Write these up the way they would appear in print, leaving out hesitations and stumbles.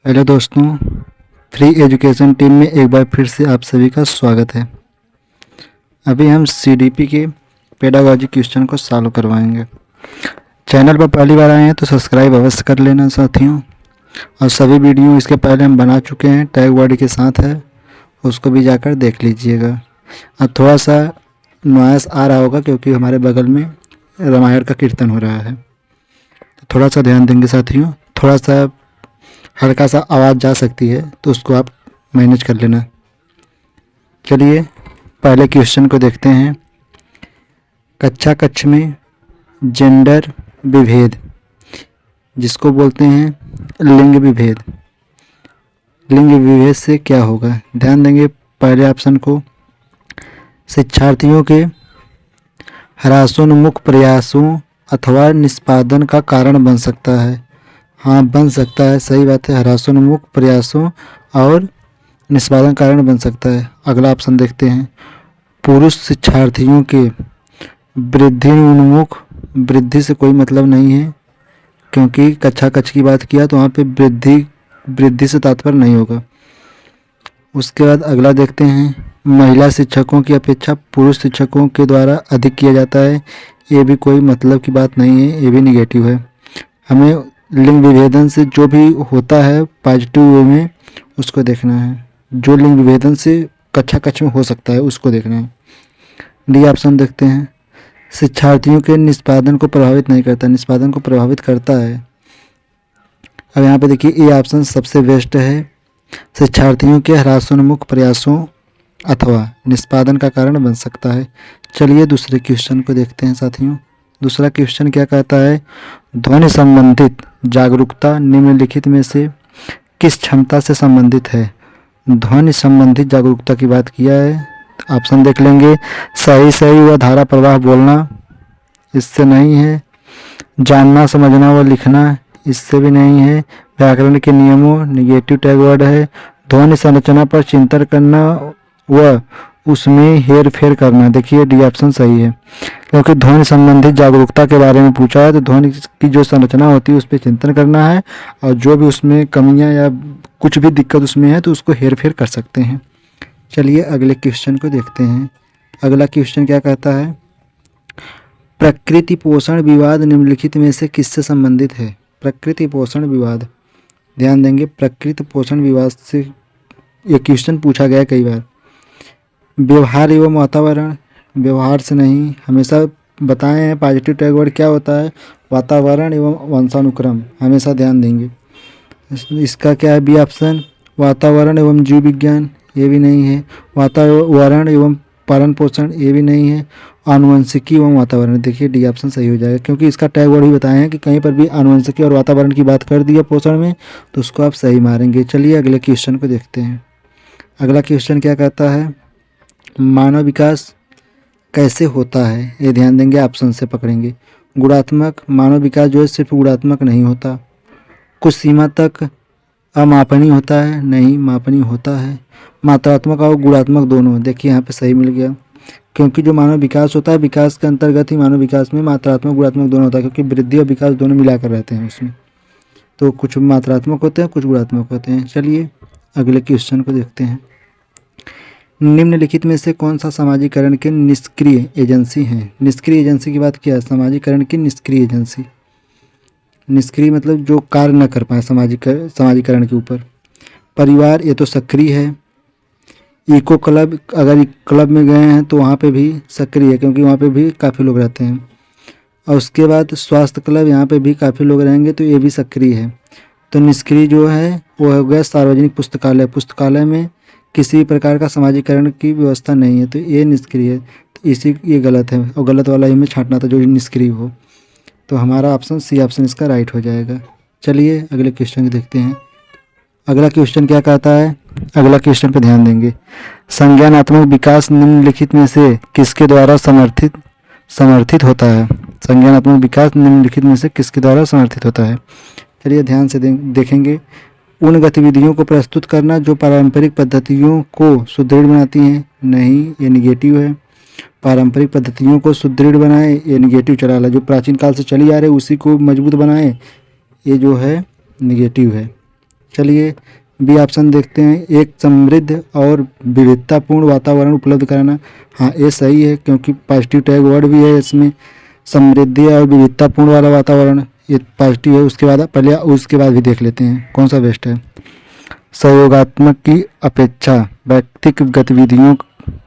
Hello दोस्तों, free education team में एक बार फिर से आप सभी का स्वागत है। अभी हम सीडीपी के पेडागॉजी क्वेश्चन को सॉल्व करवाएंगे। चैनल पर पहली बार आए हैं तो सब्सक्राइब अवश्य कर लेना साथियों, और सभी वीडियो इसके पहले हम बना चुके हैं, टैग बॉडी के साथ है, उसको भी जाकर देख लीजिएगा। अब थोड़ा सा नॉइस आ रहा होगा क्योंकि हमारे बगल में रामायण का कीर्तन हो रहा है, तो थोड़ा सा ध्यान देंगे साथियों। थोड़ा सा हल्का सा आवाज़ जा सकती है तो उसको आप मैनेज कर लेना। चलिए पहले क्वेश्चन को देखते हैं। कक्षा कक्ष में जेंडर विभेद, जिसको बोलते हैं लिंग विभेद, लिंग विभेद से क्या होगा, ध्यान देंगे पहले ऑप्शन को। शिक्षार्थियों के ह्रासोन्मुख प्रयासों अथवा निष्पादन का कारण बन सकता है। हाँ, बन सकता है, सही बात है। ह्रासोन्मुख प्रयासों और निष्पादन कारण बन सकता है। अगला ऑप्शन देखते हैं। पुरुष शिक्षार्थियों के वृद्धि उन्मुख, वृद्धि से कोई मतलब नहीं है क्योंकि कक्षा कक्ष की बात किया तो वहाँ पे वृद्धि से तात्पर्य नहीं होगा। उसके बाद अगला देखते हैं। महिला शिक्षकों की अपेक्षा पुरुष शिक्षकों के द्वारा अधिक किया जाता है, ये भी कोई मतलब की बात नहीं है, ये भी निगेटिव है। हमें लिंग विभेदन से जो भी होता है पॉजिटिव वे में उसको देखना है, जो लिंग विभेदन से कक्षा कक्ष में हो सकता है उसको देखना है। डी ऑप्शन देखते हैं। शिक्षार्थियों के निष्पादन को प्रभावित नहीं करता, निष्पादन को प्रभावित करता है। अब यहाँ पे देखिए ए ऑप्शन सबसे बेस्ट है। शिक्षार्थियों के ह्रासोन्मुख प्रयासों अथवा निष्पादन का कारण बन सकता है। चलिए दूसरे क्वेश्चन को देखते हैं साथियों। दूसरा क्वेश्चन क्या कहता है। ध्वनि संबंधित जागरूकता निम्नलिखित में से किस क्षमता से संबंधित है। ध्वनि संबंधित जागरूकता की बात किया है, ऑप्शन देख लेंगे। सही व धारा प्रवाह बोलना, इससे नहीं है। जानना समझना व लिखना, इससे भी नहीं है। व्याकरण के नियमों, निगेटिव टैग वर्ड है। ध्वनि संरचना पर चिंतन करना व उसमें हेर फेर करना, देखिए डी ऑप्शन सही है क्योंकि ध्वनि संबंधित जागरूकता के बारे में पूछा है तो ध्वनि की जो संरचना होती है उस पर चिंतन करना है, और जो भी उसमें कमियां या कुछ भी दिक्कत उसमें है तो उसको हेर फेर कर सकते हैं। चलिए अगले क्वेश्चन को देखते हैं। अगला क्वेश्चन क्या कहता है। प्रकृति पोषण विवाद निम्नलिखित में से किससे संबंधित है। प्रकृति पोषण विवाद, ध्यान देंगे प्रकृति पोषण विवाद से ये क्वेश्चन पूछा गया कई बार। व्यवहार एवं वातावरण, व्यवहार से नहीं, हमेशा बताए हैं पॉजिटिव टैग वर्ड क्या होता है, वातावरण एवं वंशानुक्रम, हमेशा ध्यान देंगे। इसका क्या है बी ऑप्शन। वातावरण एवं जीव विज्ञान, ये भी नहीं है। वातावरण एवं पालन पोषण, ये भी नहीं है। आनुवंशिकी एवं वातावरण, देखिए डी ऑप्शन सही हो जाएगा क्योंकि इसका टैग वर्ड भी बताए हैं कि कहीं पर भी आनुवंशिकी और वातावरण की बात कर दी है पोषण में तो उसको आप सही मारेंगे। चलिए अगले क्वेश्चन को देखते हैं। अगला क्वेश्चन क्या कहता है। मानव विकास कैसे होता है, ये ध्यान देंगे, ऑप्शन से पकड़ेंगे। गुणात्मक, मानव विकास जो है सिर्फ गुणात्मक नहीं होता। कुछ सीमा तक अमापनीय होता है, नहीं मापनीय होता है। मात्रात्मक और गुणात्मक दोनों, देखिए यहाँ पे सही मिल गया क्योंकि जो मानव विकास होता है विकास के अंतर्गत ही मानव विकास में मात्रात्मक गुणात्मक दोनों होता है क्योंकि वृद्धि और विकास दोनों मिलाकर रहते हैं उसमें, तो कुछ मात्रात्मक होते हैं कुछ गुणात्मक होते हैं। चलिए अगले क्वेश्चन को देखते हैं। निम्नलिखित में से कौन सा समाजीकरण के निष्क्रिय एजेंसी है। निष्क्रिय एजेंसी की बात किया है, समाजीकरण की निष्क्रिय एजेंसी, निष्क्रिय मतलब जो कार्य न कर पाए समाजीकरण के ऊपर। परिवार, ये तो सक्रिय है। इको क्लब, अगर क्लब में गए हैं तो वहाँ पे भी सक्रिय है क्योंकि वहाँ पे भी काफ़ी लोग रहते हैं। और उसके बाद स्वास्थ्य क्लब, यहाँ पे भी काफ़ी लोग रहेंगे तो ये भी सक्रिय है। तो निष्क्रिय जो है वो हो गया सार्वजनिक पुस्तकालय, पुस्तकालय में किसी प्रकार का समाजीकरण की व्यवस्था नहीं है तो ये निष्क्रिय है, तो ये गलत है और गलत वाला ही में छांटना था जो निष्क्रिय हो, तो हमारा ऑप्शन सी ऑप्शन इसका राइट हो जाएगा। चलिए अगले क्वेश्चन देखते हैं। अगला क्वेश्चन क्या कहता है। अगला क्वेश्चन पे ध्यान देंगे। संज्ञानात्मक विकास निम्नलिखित में से किसके द्वारा समर्थित होता है। संज्ञानात्मक विकास निम्नलिखित में से किसके द्वारा समर्थित होता है। चलिए ध्यान से देखेंगे। उन गतिविधियों को प्रस्तुत करना जो पारंपरिक पद्धतियों को सुदृढ़ बनाती हैं, नहीं, ये निगेटिव है। पारंपरिक पद्धतियों को सुदृढ़ बनाए, ये निगेटिव चला ला, जो प्राचीन काल से चली आ रही है उसी को मजबूत बनाए, ये जो है निगेटिव है। चलिए बी ऑप्शन देखते हैं, एक समृद्ध और विविधतापूर्ण वातावरण उपलब्ध कराना। हाँ, ये सही है क्योंकि पॉजिटिव टैग वर्ड भी है इसमें, समृद्धि और विविधतापूर्ण वाला वातावरण, ये पॉजिटिव है। उसके बाद पहले उसके बाद भी देख लेते हैं कौन सा बेस्ट है। सहयोगात्मक की अपेक्षा व्यक्तिगत गतिविधियों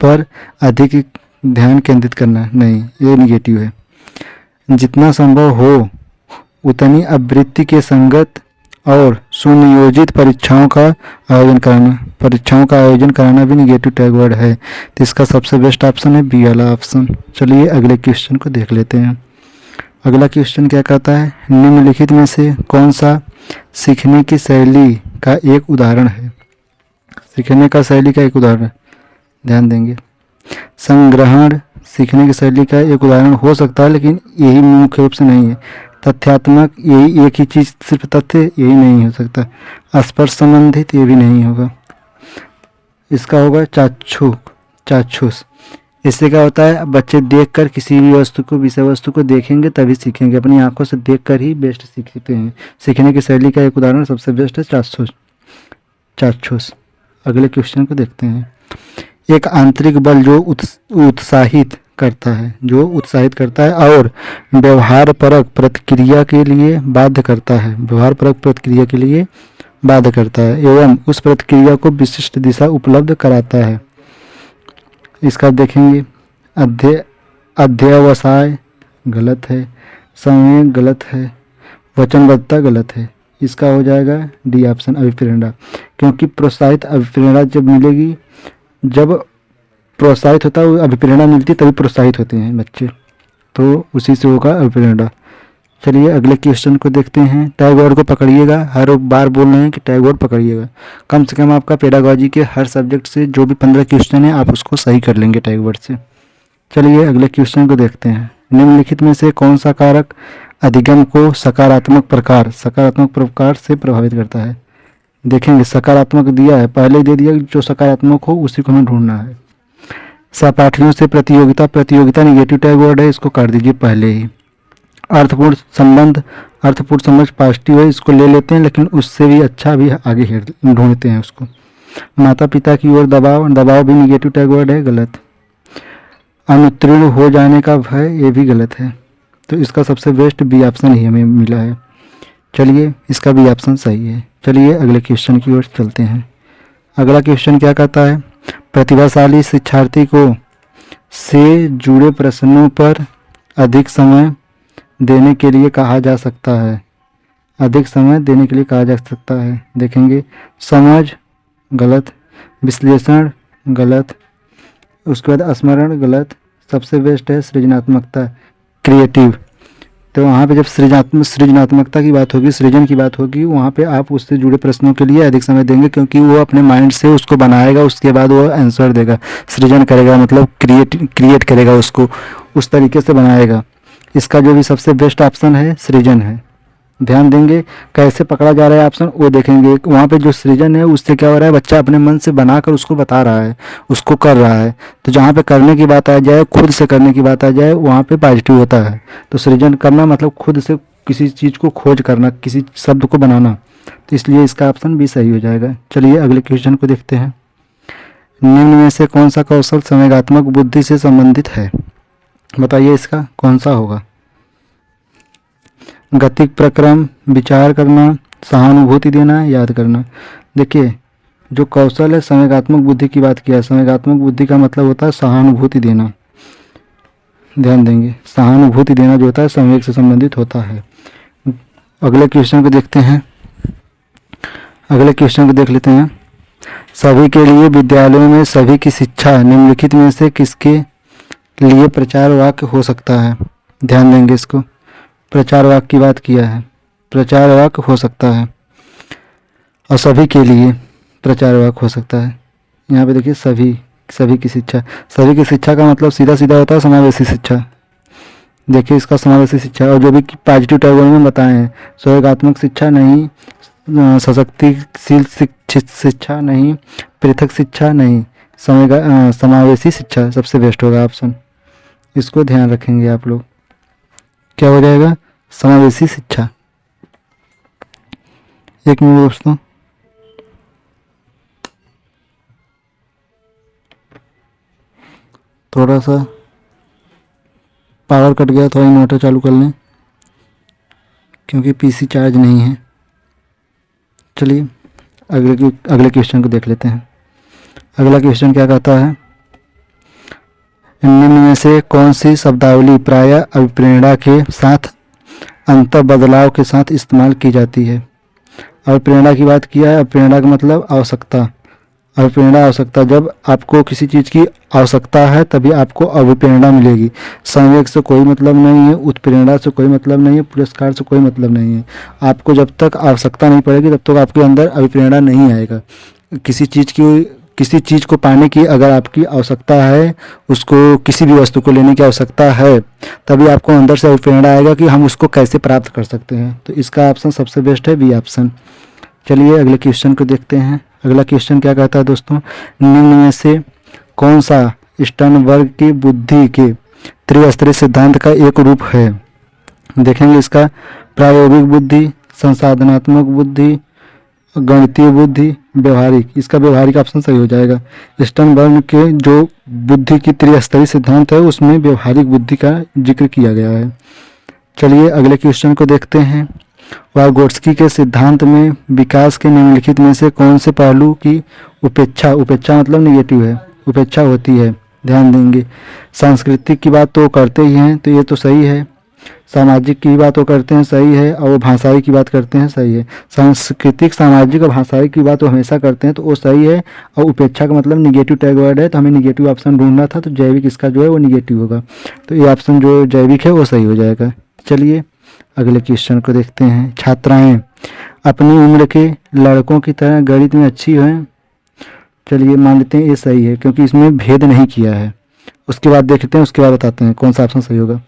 पर अधिक ध्यान केंद्रित करना, नहीं, ये निगेटिव है। जितना संभव हो उतनी आवृत्ति के संगत और सुनियोजित परीक्षाओं का आयोजन कराना भी निगेटिव टैग वर्ड है। तो इसका सबसे बेस्ट ऑप्शन है बी वाला ऑप्शन। चलिए अगले क्वेश्चन को देख लेते हैं। अगला क्वेश्चन क्या कहता है, निम्नलिखित में से कौन सा सीखने की शैली का एक उदाहरण है। सीखने का शैली का एक उदाहरण, ध्यान देंगे। संग्रहण सीखने की शैली का एक उदाहरण हो सकता है, लेकिन यही मुख्य रूप से नहीं है। तथ्यात्मक, यही एक ही चीज़ सिर्फ तथ्य, यही नहीं हो सकता। स्पर्श संबंधित, ये भी नहीं होगा। इसका होगा चाक्षुष। इससे क्या होता है, बच्चे देखकर किसी भी वस्तु को, विषय वस्तु को देखेंगे तभी सीखेंगे। अपनी आंखों से देखकर ही बेस्ट सीखते हैं। सीखने की शैली का एक उदाहरण सबसे बेस्ट है चाक्षुष। अगले क्वेश्चन को देखते हैं। एक आंतरिक बल जो उत्साहित करता है और व्यवहारपरक प्रतिक्रिया के लिए बाध्य करता है एवं उस प्रतिक्रिया को विशिष्ट दिशा उपलब्ध कराता है। इसका देखेंगे, अध्यवसाय गलत है, संवेग गलत है, वचनबद्धता गलत है। इसका हो जाएगा डी ऑप्शन, अभिप्रेरणा। क्योंकि प्रोत्साहित अभिप्रेरणा जब मिलेगी, जब प्रोत्साहित होता है अभिप्रेरणा मिलती तभी प्रोत्साहित होते हैं बच्चे, तो उसी से होगा अभिप्रेरणा। चलिए अगले क्वेश्चन को देखते हैं। टैग वर्ड को पकड़िएगा, हर बार बोल रहे हैं कि टैग वर्ड पकड़िएगा। कम से कम आपका पेडागोजी के हर सब्जेक्ट से जो भी 15 क्वेश्चन है आप उसको सही कर लेंगे टैग वर्ड से। चलिए अगले क्वेश्चन को देखते हैं। निम्नलिखित में से कौन सा कारक अधिगम को सकारात्मक प्रकार से प्रभावित करता है। देखेंगे, सकारात्मक दिया है, पहले दे दिया, जो सकारात्मक हो उसी को हमें ढूंढना है। सहपाठियों से प्रतियोगिता निगेटिव टैग वर्ड है, इसको काट दीजिए पहले ही। अर्थपूर्ण संबंध पॉजिटिव है, इसको ले लेते हैं, लेकिन उससे भी अच्छा भी आगे ढूंढते हैं उसको। माता पिता की ओर दबाव भी निगेटिव टैग वर्ड है, गलत। अनुत्तीर्ण हो जाने का भय, ये भी गलत है। तो इसका सबसे बेस्ट बी ऑप्शन ही हमें मिला है। चलिए इसका बी ऑप्शन सही है। चलिए अगले क्वेश्चन की ओर चलते हैं। अगला क्वेश्चन क्या कहता है, प्रतिभाशाली शिक्षार्थी को से जुड़े प्रश्नों पर अधिक समय देने के लिए कहा जा सकता है। देखेंगे, समझ गलत, विश्लेषण गलत, उसके बाद स्मरण गलत। सबसे बेस्ट है सृजनात्मकता, क्रिएटिव। तो वहाँ पे जब सृजनात्मकता की बात होगी, सृजन की बात होगी, वहाँ पे आप उससे जुड़े प्रश्नों के लिए अधिक समय देंगे, क्योंकि वो अपने माइंड से उसको बनाएगा, उसके बाद वो आंसर देगा। सृजन करेगा मतलब क्रिएट करेगा, उसको उस तरीके से बनाएगा। इसका जो भी सबसे बेस्ट ऑप्शन है सृजन है। ध्यान देंगे कैसे पकड़ा जा रहा है ऑप्शन, वो देखेंगे। वहाँ पे जो सृजन है उससे क्या हो रहा है, बच्चा अपने मन से बनाकर उसको बता रहा है, उसको कर रहा है। तो जहाँ पे करने की बात आ जाए, खुद से करने की बात आ जाए, वहाँ पे पॉजिटिव होता है। तो सृजन करना मतलब खुद से किसी चीज़ को खोज करना, किसी शब्द को बनाना। तो इसलिए इसका ऑप्शन भी सही हो जाएगा। चलिए अगले क्वेश्चन को देखते हैं। निम्न में से कौन सा कौशल संवेगात्मक बुद्धि से संबंधित है, बताइए इसका कौन सा होगा। गतिक प्रक्रम, विचार करना, सहानुभूति देना, याद करना। देखिए जो कौशल है संवेगात्मक बुद्धि की बात किया, संवेगात्मक बुद्धि का मतलब होता है सहानुभूति देना। ध्यान देंगे, सहानुभूति देना जो होता है संवेग से संबंधित होता है। अगले क्वेश्चन को देखते हैं। अगले क्वेश्चन को देख लेते हैं। सभी के लिए विद्यालयों में सभी की शिक्षा निम्नलिखित में से किसके लिए प्रचार वाक्य हो सकता है। ध्यान देंगे, इसको प्रचार वाक्य की बात किया है, प्रचार वाक्य हो सकता है। और सभी के लिए प्रचार वाक्य हो सकता है। यहाँ पे देखिए सभी की शिक्षा का मतलब सीधा होता है समावेशी शिक्षा। देखिए इसका समावेशी शिक्षा, और जो भी पॉजिटिव टैग में बताए हैं, सहयोगात्मक शिक्षा नहीं, सशक्तिशील शिक्षा नहीं, पृथक शिक्षा नहीं, समावेशी शिक्षा सबसे बेस्ट होगा ऑप्शन। इसको ध्यान रखेंगे आप लोग, क्या हो जाएगा, समावेशी शिक्षा। एक मिनट दोस्तों, थोड़ा सा पावर कट गया, थोड़ा इन्वर्टर चालू कर लें क्योंकि पीसी चार्ज नहीं है। चलिए अगले क्वेश्चन को देख लेते हैं। अगला क्वेश्चन क्या कहता है, निम्न में से कौन सी शब्दावली प्रायः अभिप्रेरणा के साथ अंतर बदलाव के साथ इस्तेमाल की जाती है। अभिप्रेरणा की बात किया है। अभिप्रेरणा का मतलब आवश्यकता। अभिप्रेरणा आवश्यकता, जब आपको किसी चीज़ की आवश्यकता है तभी आपको अभिप्रेरणा मिलेगी। संवेग से कोई मतलब नहीं है, उत्प्रेरणा से कोई मतलब नहीं है, पुरस्कार से कोई मतलब नहीं है। आपको जब तक आवश्यकता नहीं पड़ेगी तब तक आपके अंदर अभिप्रेरणा नहीं आएगा। किसी चीज़ को पाने की अगर आपकी आवश्यकता है, उसको किसी भी वस्तु को लेने की आवश्यकता है, तभी आपको अंदर से अभिप्रेरणा आएगा कि हम उसको कैसे प्राप्त कर सकते हैं। तो इसका ऑप्शन सबसे बेस्ट है बी ऑप्शन। चलिए अगले क्वेश्चन को देखते हैं। अगला क्वेश्चन क्या कहता है दोस्तों, निम्न में से कौन सा स्टर्नबर्ग की बुद्धि के त्रिस्तरीय सिद्धांत का एक रूप है। देखेंगे इसका प्रायोगिक बुद्धि, संसाधनात्मक बुद्धि, गणितीय बुद्धि, व्यवहारिक। इसका व्यवहारिक ऑप्शन सही हो जाएगा। स्टर्नबर्ग के जो बुद्धि की त्रिस्तरीय सिद्धांत है उसमें व्यवहारिक बुद्धि का जिक्र किया गया है। चलिए अगले क्वेश्चन को देखते हैं। वागोट्स्की के सिद्धांत में विकास के निम्नलिखित में से कौन से पहलू की उपेक्षा, उपेक्षा मतलब निगेटिव है, उपेक्षा होती है। ध्यान देंगे। सांस्कृतिक की बात तो करते ही हैं तो ये तो सही है, सामाजिक की बात वो करते हैं सही है, और वो भाषाई की बात करते हैं सही है। सांस्कृतिक, सामाजिक और भाषाई की बात वो हमेशा करते हैं तो वो सही है। और उपेक्षा का मतलब निगेटिव टैग वर्ड है तो हमें निगेटिव ऑप्शन ढूंढना था, तो जैविक इसका जो है वो निगेटिव होगा, तो ये ऑप्शन जो जैविक है वो सही हो जाएगा। चलिए अगले क्वेश्चन को देखते हैं। छात्राएं अपनी उम्र के लड़कों की तरह गणित में अच्छी हैं। चलिए मान लेते हैं ये सही है क्योंकि इसमें भेद नहीं किया है। उसके बाद देखते हैं, उसके बाद बताते हैं कौन सा ऑप्शन सही होगा।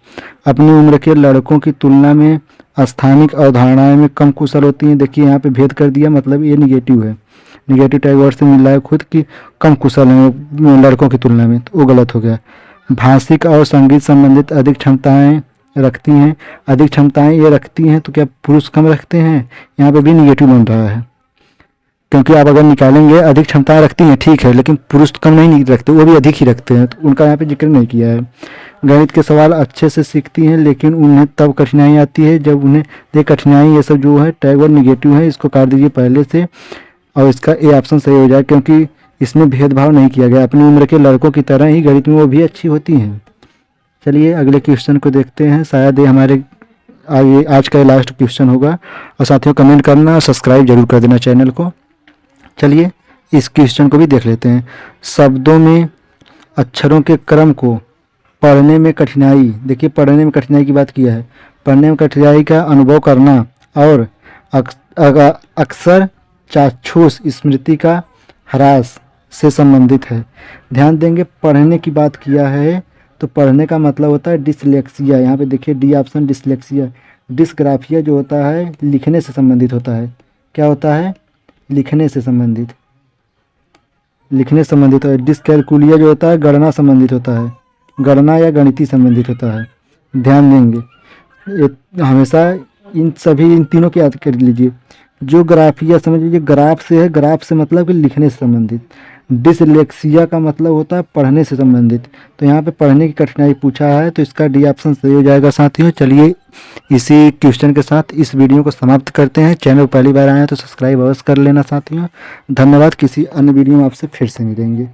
अपनी उम्र के लड़कों की तुलना में स्थानिक अवधारणाएं में कम कुशल होती हैं। देखिए यहाँ पे भेद कर दिया, मतलब ये निगेटिव है, निगेटिव टैग वर्ड से मिल रहा है खुद की कम कुशल है लड़कों की तुलना में, तो वो गलत हो गया। भाषिक और संगीत संबंधित अधिक क्षमताएं रखती हैं। अधिक क्षमताएं ये रखती हैं तो क्या पुरुष कम रखते हैं, यहाँ पे भी निगेटिव बन रहा है क्योंकि आप अगर निकालेंगे अधिक क्षमताएं रखती हैं ठीक है, लेकिन पुरुष तो कम नहीं रखते, वो भी अधिक ही रखते हैं, तो उनका यहाँ पे जिक्र नहीं किया है। गणित के सवाल अच्छे से सीखती हैं लेकिन उन्हें तब कठिनाई आती है जब उन्हें ये कठिनाई, ये सब जो है टैग वर्ड निगेटिव है, इसको काट दीजिए पहले से और इसका ए ऑप्शन सही हो जाए क्योंकि इसमें भेदभाव नहीं किया गया। अपनी उम्र के लड़कों की तरह ही गणित में वो भी अच्छी होती हैं। चलिए अगले क्वेश्चन को देखते हैं। शायद ये हमारे आगे आज का लास्ट क्वेश्चन होगा। और साथियों कमेंट करना और सब्सक्राइब जरूर कर देना चैनल को। चलिए इस क्वेश्चन को भी देख लेते हैं। शब्दों में अक्षरों के क्रम को पढ़ने में कठिनाई, देखिए पढ़ने में कठिनाई की बात किया है, पढ़ने में कठिनाई का अनुभव करना और अक्सर चाक्षुष स्मृति का ह्रास से संबंधित है। ध्यान देंगे पढ़ने की बात किया है तो पढ़ने का मतलब होता है डिसलेक्सिया। यहाँ पे देखिए डी ऑप्शन डिसलेक्सिया। डिस्ग्राफिया जो होता है लिखने से संबंधित होता है। क्या होता है, लिखने से संबंधित, लिखने से संबंधित है। डिसकैलकुलिया जो होता है गणना संबंधित होता है, गणना या गणितीय संबंधित होता है। ध्यान देंगे हमेशा इन तीनों की याद कर लीजिए। जो ग्राफिया समझ लीजिए ग्राफ से है, ग्राफ से मतलब कि लिखने से संबंधित। डिसलेक्सिया का मतलब होता है पढ़ने से संबंधित। तो यहाँ पे पढ़ने की कठिनाई पूछा है तो इसका डी ऑप्शन सही हो जाएगा साथियों। चलिए इसी क्वेश्चन के साथ इस वीडियो को समाप्त करते हैं। चैनल पहली बार आए हैं तो सब्सक्राइब अवश्य कर लेना साथियों। धन्यवाद। किसी अन्य वीडियो में आपसे फिर से मिलेंगे।